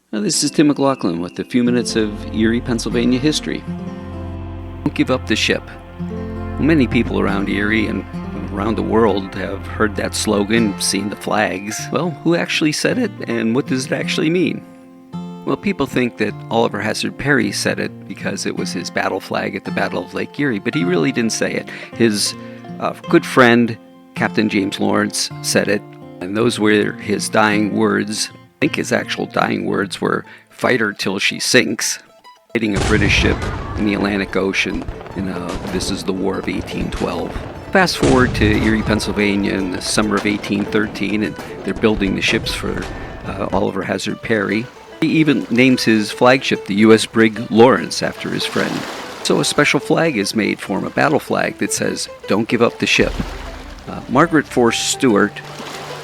This is Tim McLaughlin with a few minutes of Erie, Pennsylvania history. Don't give up the ship. Many people around Erie and around the world have heard that slogan, seen the flags. Well, who actually said it, and what does it actually mean? Well, people think that Oliver Hazard Perry said it because it was his battle flag at the Battle of Lake Erie, but he really didn't say it. His good friend, Captain James Lawrence, said it, and those were his dying words. I think his actual dying words were, "Fight her till she sinks," fighting a British ship in the Atlantic Ocean. This is the War of 1812. Fast forward to Erie, Pennsylvania in the summer of 1813, and they're building the ships for Oliver Hazard Perry. He even names his flagship the U.S. brig Lawrence after his friend. So a special flag is made for him, a battle flag that says, "Don't give up the ship." Margaret Force Stewart,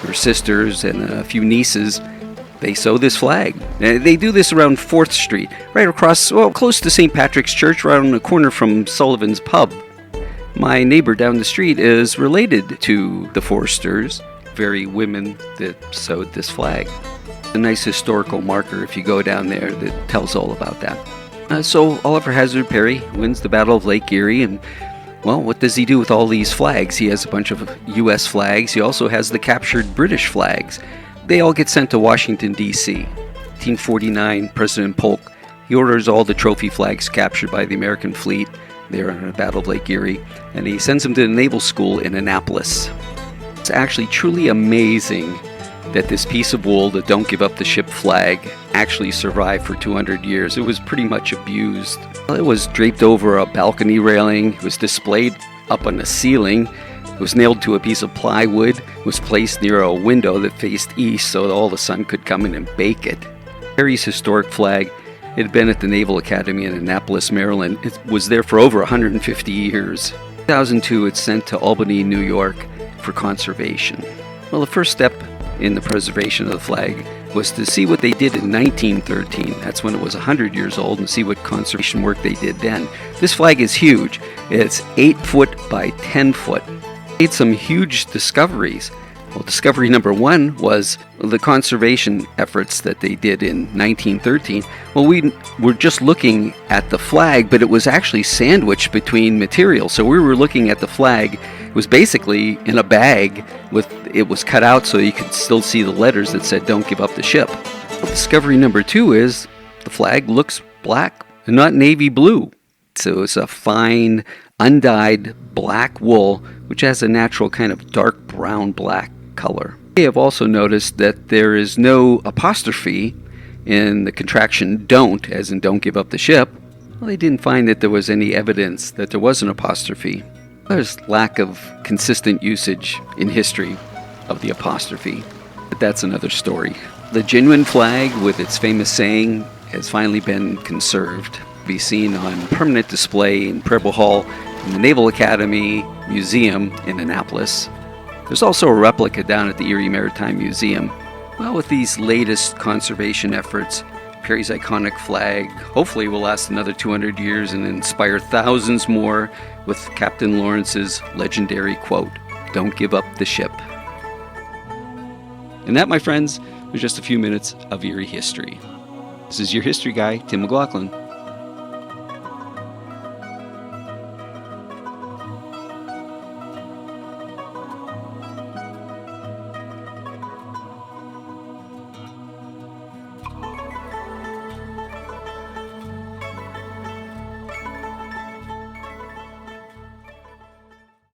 her sisters, and a few nieces, they sew this flag. They do this around 4th Street, right across, close to St. Patrick's Church, right on the corner from Sullivan's Pub. My neighbor down the street is related to the Forsters, very women that sewed this flag. A nice historical marker if you go down there that tells all about that. So Oliver Hazard Perry wins the Battle of Lake Erie, and what does he do with all these flags? He has a bunch of U.S. flags. He also has the captured British flags. They all get sent to Washington, D.C. 1849, President Polk, he orders all the trophy flags captured by the American fleet there in the Battle of Lake Erie, and he sends them to the Naval School in Annapolis. It's actually truly amazing that this piece of wool, the "Don't Give Up the Ship" flag, actually survived for 200 years. It was pretty much abused. It was draped over a balcony railing. It was displayed up on the ceiling. It was nailed to a piece of plywood. It was placed near a window that faced east so that all the sun could come in and bake it. Perry's historic flag, it had been at the Naval Academy in Annapolis, Maryland. It was there for over 150 years. In 2002, it's sent to Albany, New York for conservation. Well, the first step in the preservation of the flag was to see what they did in 1913. That's when it was 100 years old, and see what conservation work they did then. This flag is huge. It's 8 foot by 10 foot. Made some huge discoveries. Well, discovery number one was the conservation efforts that they did in 1913. Well, we were just looking at the flag, but it was actually sandwiched between materials. So we were looking at the flag. It was basically in a bag it was cut out so you could still see the letters that said "Don't give up the ship." Well, discovery number two is the flag looks black and not navy blue. So it's a fine, undyed black wool, which has a natural kind of dark brown black color. They have also noticed that there is no apostrophe in the contraction "don't," as in "don't give up the ship." Well, they didn't find that there was any evidence that there was an apostrophe. There's lack of consistent usage in history of the apostrophe, but that's another story. The genuine flag with its famous saying has finally been conserved. Be seen on permanent display in Preble Hall in the Naval Academy Museum in Annapolis. There's also a replica down at the Erie Maritime Museum. Well, with these latest conservation efforts, Perry's iconic flag hopefully will last another 200 years and inspire thousands more with Captain Lawrence's legendary quote, "Don't give up the ship." And that, my friends, was just a few minutes of Erie history. This is your history guy, Tim McLaughlin.